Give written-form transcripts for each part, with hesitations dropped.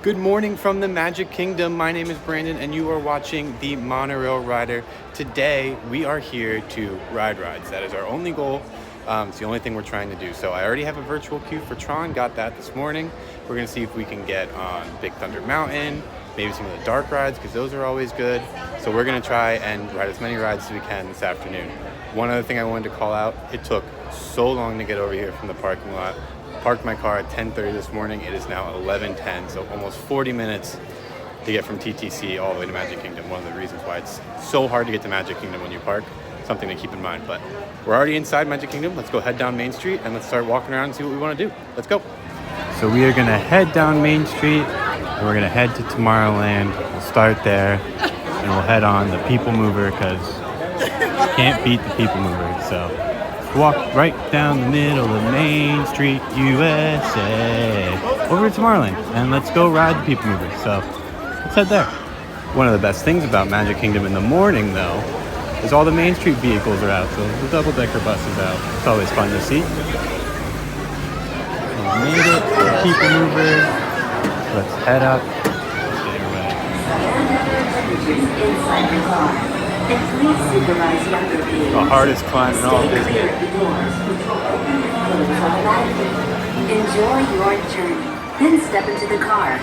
Good morning from the Magic Kingdom. My name is Brandon and you are watching the Monorail Rider. Today we are here to ride rides. That is our only goal. It's the only thing we're trying to do. So I already have a virtual queue for Tron, got that this morning. We're gonna see if we can get on Big Thunder Mountain, maybe some of the dark rides because those are always good. So we're gonna try and ride as many rides as we can this afternoon. One other thing I wanted to call out, it took so long to get over here from the parking lot. Parked my car at 10:30 this morning. It is now 11:10, so almost 40 minutes to get from TTC all the way to Magic Kingdom. One of the reasons why it's so hard to get to Magic Kingdom when you park. Something to keep in mind. But we're already inside Magic Kingdom. Let's go head down Main Street and let's start walking around and see what we want to do. Let's go. So we are gonna head down Main Street and we're gonna head to Tomorrowland. We'll start there and we'll head on the Peoplemover because you can't beat the Peoplemover. So walk right down the middle of Main Street, USA, over to Tomorrowland, and let's go ride the Peoplemover. So let's head there. One of the best things about Magic Kingdom in the morning, though, is all the Main Street vehicles are out. So the double-decker bus is out. It's always fun to see. We made it to the Peoplemover. Let's head up. The hardest climb in all Disney. Enjoy your journey, then step into the car.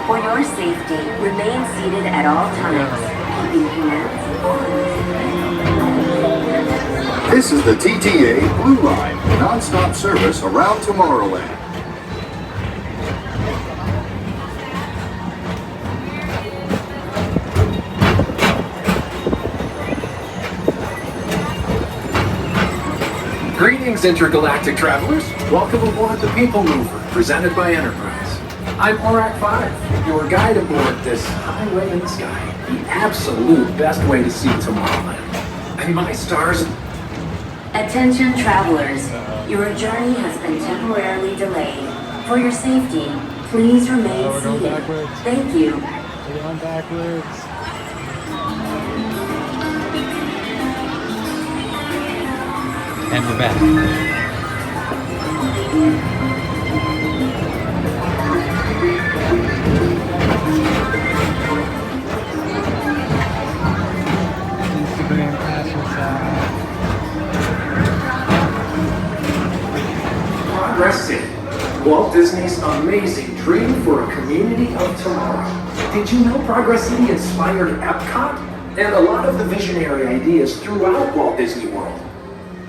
For your safety, remain seated at all times, keeping hands. This is the TTA Blue Line, non-stop service around Tomorrowland. Greetings, intergalactic travelers. Welcome aboard the Peoplemover, presented by Enterprise. I'm Orak 5, your guide aboard this highway in the sky, the absolute best way to see Tomorrowland. And my stars... Attention travelers, your journey has been temporarily delayed. For your safety, please remain seated. Thank you. We're going backwards. And we're back. Instagram password shot. Progress City, Walt Disney's amazing dream for a community of tomorrow. Did you know Progress City inspired Epcot and a lot of the visionary ideas throughout Walt Disney World?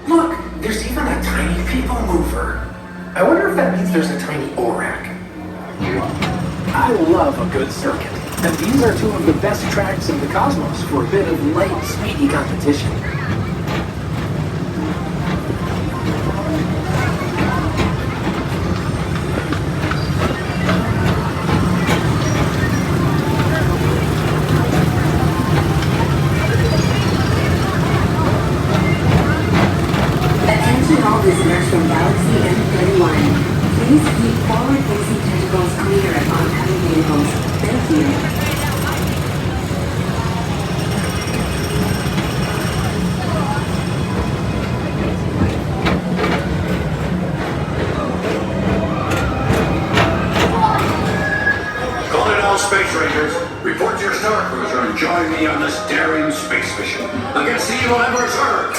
Look, there's even a tiny Peoplemover. I wonder if that means there's a tiny Orak. I love a good circuit, and these are two of the best tracks in the cosmos for a bit of light, speedy competition. All visitors from Galaxy M31, please keep forward-facing tentacles clear of oncoming vehicles. Thank you. Calling all Space Rangers. Report to your Star Cruiser and join me on this daring space mission against the evil Emperor's Herd.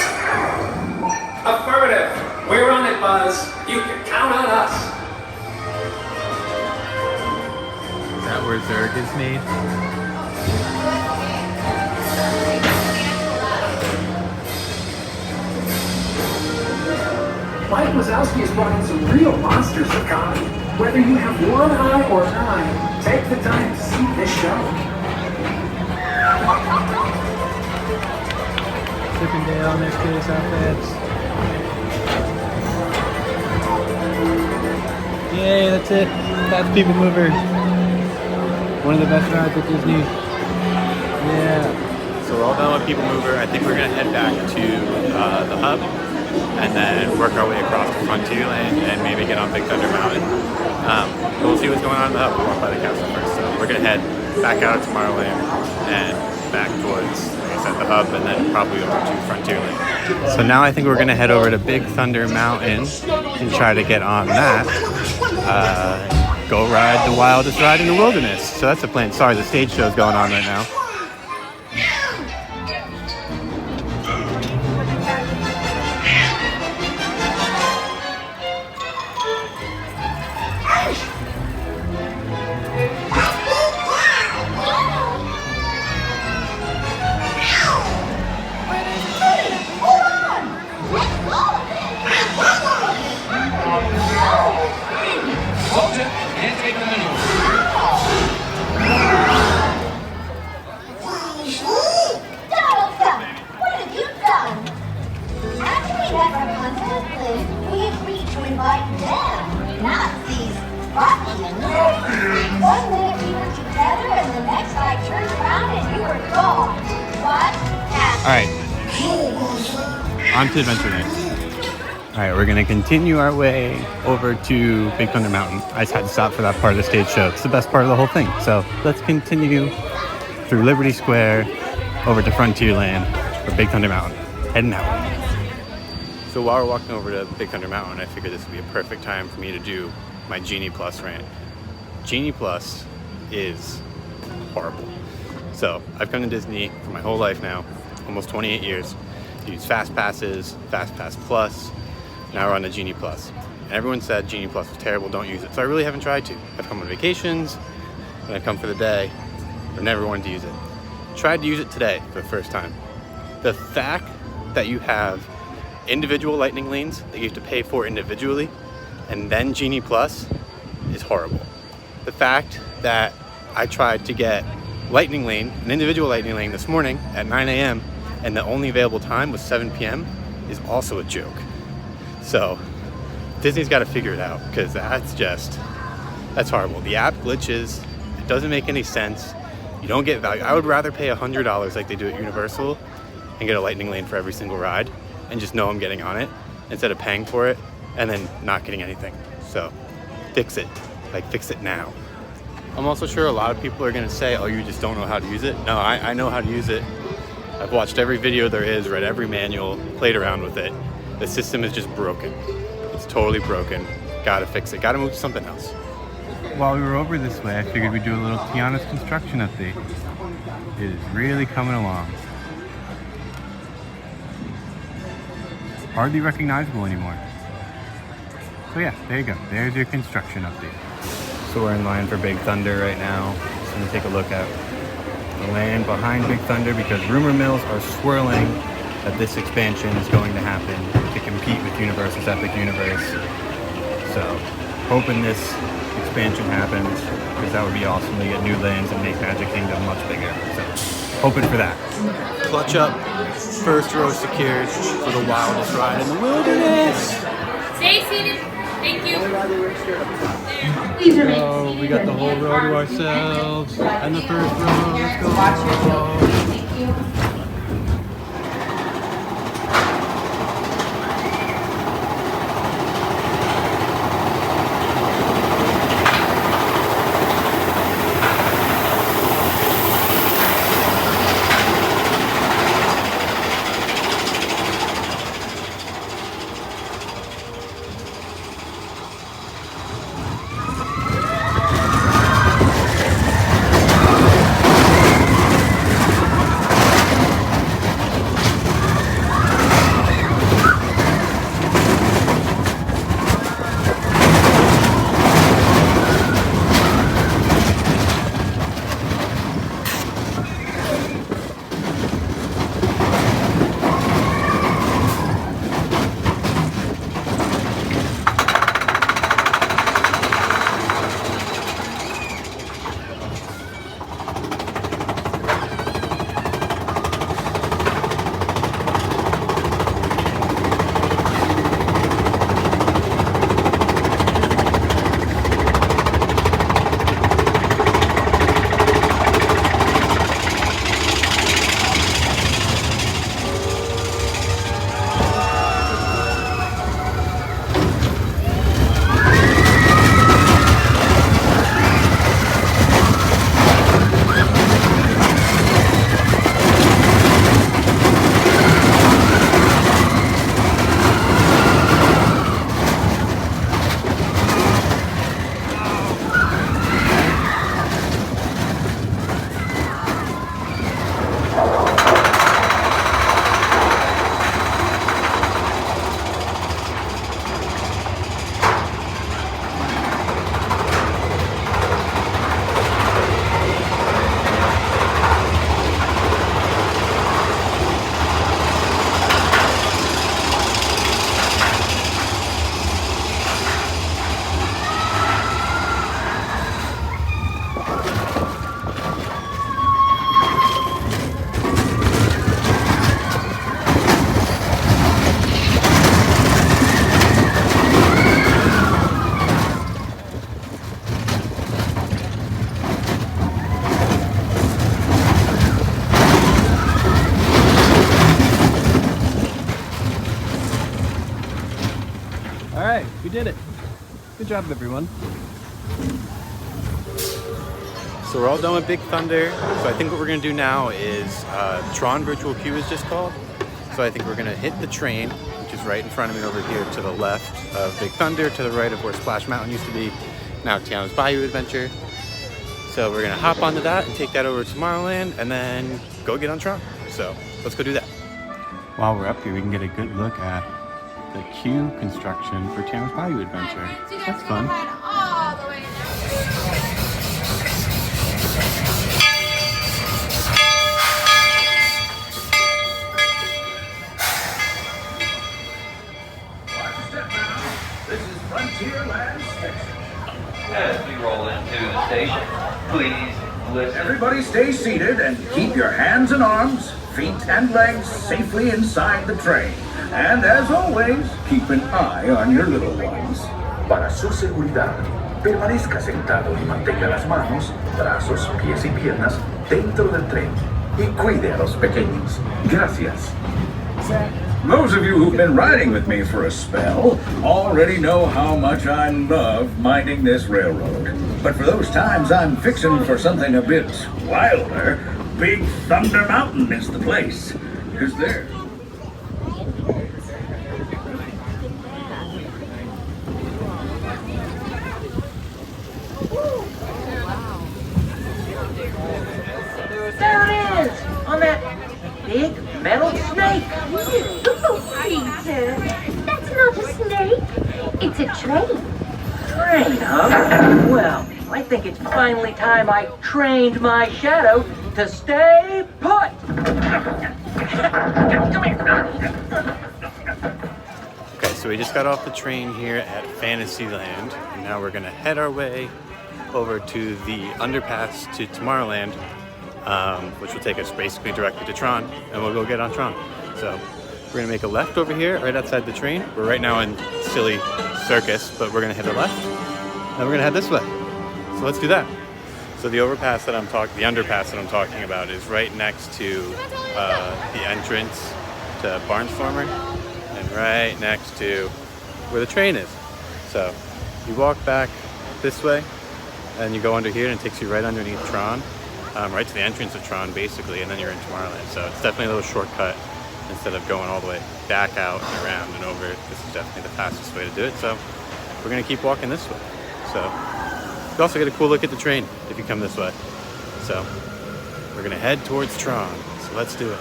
Affirmative. We're on it, Buzz. You can count on us. Is that where Zurg is made? Mike Wazowski has brought in some real monsters of comedy. Whether you have one eye or nine, take the time to see this show. Chippendale, next case outfits. Yay, that's it. That's Peoplemover. One of the best rides at Disney. Yeah. So we're all done with Peoplemover. I think we're gonna head back to the hub and then work our way across to Frontierland and maybe get on Big Thunder Mountain. We'll see what's going on in the hub. We'll walk by the castle first. So we're gonna head back out of Tomorrowland and back towards, like I said, the hub and then probably over to Frontierland. So now I think we're gonna head over to Big Thunder Mountain and try to get on that. go ride the wildest ride in the wilderness. So that's the plan. Sorry, the stage show's going on right now. Alright, on to Adventure Night. Alright, we're gonna continue our way over to Big Thunder Mountain. I just had to stop for that part of the stage show. It's the best part of the whole thing. So let's continue through Liberty Square over to Frontierland for Big Thunder Mountain. Heading out. So while we're walking over to Big Thunder Mountain, I figured this would be a perfect time for me to do my Genie Plus rant. Genie Plus is horrible. So I've come to Disney for my whole life now, almost 28 years. Use Fast Passes, Fast Pass Plus. Now we're on the Genie Plus. And everyone said Genie Plus was terrible, don't use it. So I really haven't tried to. I've come on vacations, and I've come for the day, but never wanted to use it. Tried to use it today for the first time. The fact that you have individual lightning lanes that you have to pay for individually, and then Genie Plus is horrible. The fact that I tried to get lightning lane, an individual lightning lane this morning at 9 a.m. and the only available time was 7 p.m. is also a joke. So Disney's got to figure it out, because that's horrible. The app glitches, it doesn't make any sense. You don't get value. I would rather pay $100 like they do at Universal and get a lightning lane for every single ride and just know I'm getting on it instead of paying for it and then not getting anything. So fix it, fix it now. I'm also sure a lot of people are gonna say, oh, you just don't know how to use it. No, I know how to use it. I've watched every video there is, read every manual, played around with it. The system is just broken. It's totally broken. Gotta fix it, gotta move to something else. While we were over this way, I figured we'd do a little Tiana's construction update. It is really coming along. Hardly recognizable anymore. So yeah, there you go. There's your construction update. So we're in line for Big Thunder right now. Just gonna take a look at the land behind Big Thunder, because rumor mills are swirling that this expansion is going to happen to compete with Universal's Epic Universe. So hoping this expansion happens, because that would be awesome to get new lands and make Magic Kingdom much bigger. So hoping for that. Clutch up, first row secured for the wildest ride in the wilderness. Stay seated. Thank you. So we got the whole row to ourselves, and the first row. Let's go. Thank you. did it. Good job, everyone. So we're all done with Big Thunder. So I think what we're gonna do now is Tron Virtual Queue is just called. So I think we're gonna hit the train, which is right in front of me over here to the left of Big Thunder, to the right of where Splash Mountain used to be, now Tiana's Bayou Adventure. So we're gonna hop onto that and take that over to Tomorrowland and then go get on Tron. So let's go do that. While we're up here, we can get a good look at the queue construction for Tiana's Bayou Adventure. That's fun. This is Frontierland Station. As we roll into the station, please listen. Everybody stay seated and keep your hands and arms, feet and legs safely inside the train. And as always, keep an eye on your little ones. Para su seguridad, permanezca sentado y mantenga las manos, brazos, pies y piernas dentro del tren. Y cuide a los pequeños. Gracias. Those of you who've been riding with me for a spell already know how much I love minding this railroad. But for those times I'm fixing for something a bit wilder, Big Thunder Mountain is the place. 'Cause there. There it is! On that big metal snake! Peter, that's not a snake. It's a train. Train, huh? Well, I think it's finally time I trained my shadow to stay put! Come here! Okay, so we just got off the train here at Fantasyland, and now we're gonna head our way over to the underpass to Tomorrowland, which will take us basically directly to Tron, and we'll go get on Tron. So we're gonna make a left over here, right outside the train. We're right now in Silly Circus, but we're gonna hit a left, and we're gonna head this way. So let's do that. So the underpass that I'm talking about is right next to the entrance to Barnstormer, and right next to where the train is. So you walk back this way, and you go under here, and it takes you right underneath Tron, right to the entrance of Tron, basically, and then you're in Tomorrowland. So it's definitely a little shortcut instead of going all the way back out and around and over. This is definitely the fastest way to do it. So we're gonna keep walking this way. So you also get a cool look at the train if you come this way. So we're gonna head towards Tron. So let's do it.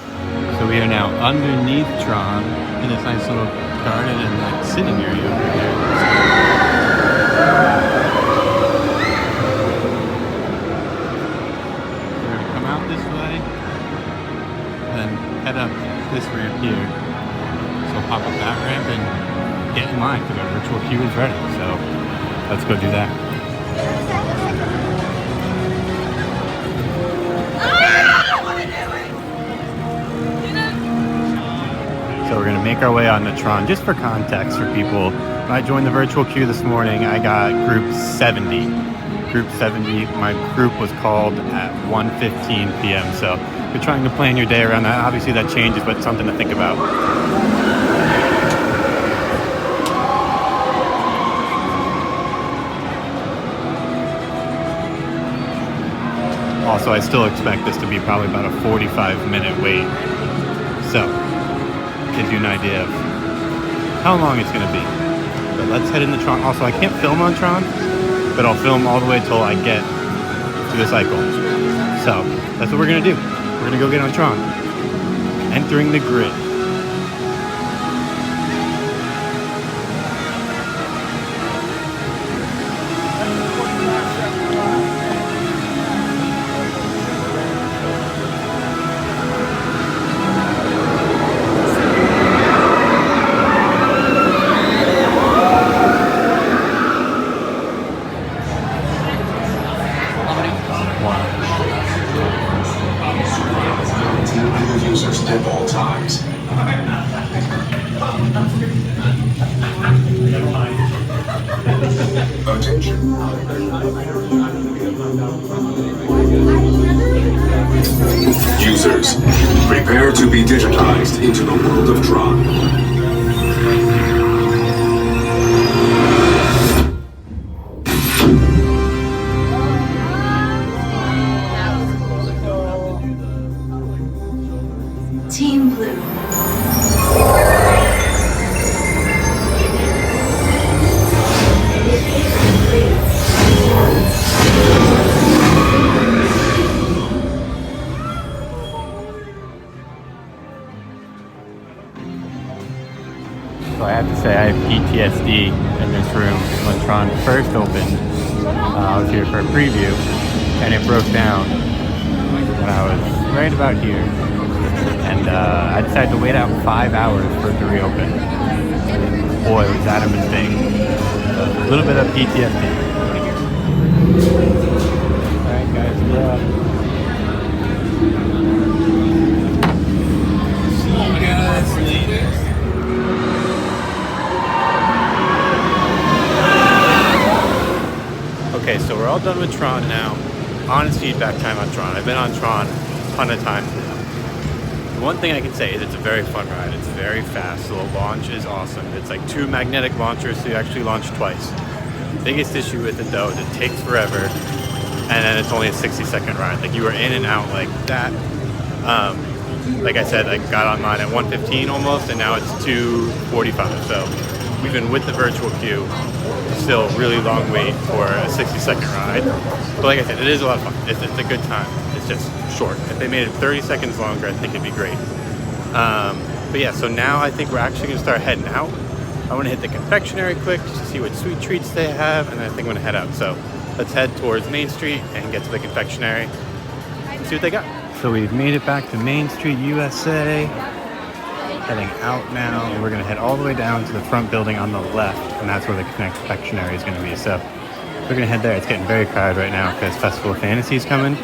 So we are now underneath Tron in this nice little garden and like sitting area over here. We're gonna come out this way, then head up this ramp here. So pop up that ramp and get in line because our virtual queue is ready. So let's go do that. So we're gonna make our way on the Tron. Just for context for people, when I joined the virtual queue this morning, I got group 70. Group 70, my group was called at 1:15 p.m. So if you're trying to plan your day around that, obviously that changes, but it's something to think about. Also, I still expect this to be probably about a 45-minute wait. So, gives you an idea of how long it's going to be. But let's head into Tron. Also, I can't film on Tron, but I'll film all the way till I get to the cycle. So, that's what we're going to do. We're going to go get on Tron. Entering the grid. Users at all times. Attention. Users, prepare to be digitized into the world of Tron. PTSD in this room. When Tron first opened, I was here for a preview, and it broke down when I was right about here. And I decided to wait out 5 hours for it to reopen. Boy, was that a mistake. A little bit of PTSD. Alright guys, we're up. See you guys later. Okay, so we're all done with Tron now. Honest feedback time on Tron. I've been on Tron a ton of times now. One thing I can say is it's a very fun ride. It's very fast, so the launch is awesome. It's like 2 magnetic launchers, so you actually launch twice. Biggest issue with it though is it takes forever, and then it's only a 60-second ride. Like you are in and out like that. Like I said, I got on mine at 1:15 almost, and now it's 2:45. So even with the virtual queue, still really long wait for a 60-second ride. But like I said, it is a lot of fun. It's a good time. It's just short. If they made it 30 seconds longer, I think it'd be great. But yeah, so now I think we're actually gonna start heading out. I wanna hit the confectionery quick just to see what sweet treats they have, and then I think I'm gonna head out. So let's head towards Main Street and get to the confectionery and see what they got. So we've made it back to Main Street, USA. Heading out now, and we're gonna head all the way down to the front building on the left, and that's where the confectionery is gonna be. So we're gonna head there. It's getting very crowded right now because Festival of Fantasy is coming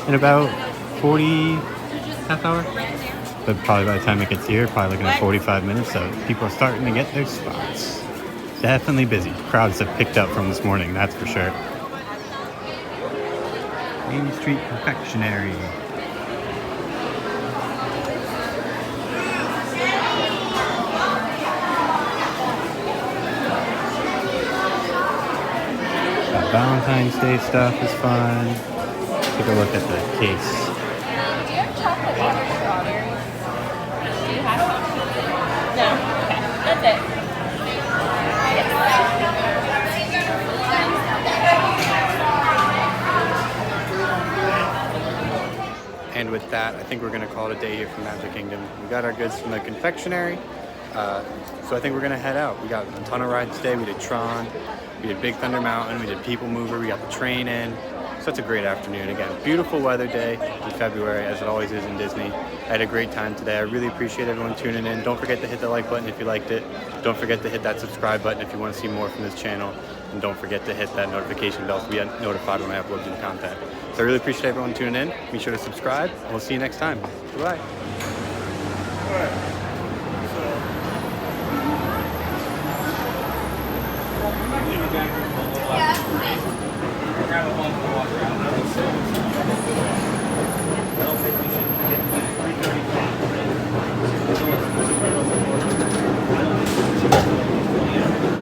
in about 40 half hour. But probably by the time it gets here, probably looking at 45 minutes. So people are starting to get their spots. Definitely busy. Crowds have picked up from this morning, that's for sure. Main Street Confectionary. Valentine's Day stuff is fun. Take a look at the case. Do you have chocolate or strawberries? Do you have some? No? Okay, that's it. And with that, I think we're gonna call it a day here from Magic Kingdom. We got our goods from the confectionery. So I think we're gonna head out. We got a ton of rides today. We did Tron, we did Big Thunder Mountain, we did Peoplemover, we got the train in. So it's a great afternoon. Again, beautiful weather day in February, as it always is in Disney. I had a great time today. I really appreciate everyone tuning in. Don't forget to hit the like button if you liked it. Don't forget to hit that subscribe button if you want to see more from this channel. And don't forget to hit that notification bell to be notified when I upload new content. So I really appreciate everyone tuning in. Be sure to subscribe, and we'll see you next time. Goodbye. All right. Yeah.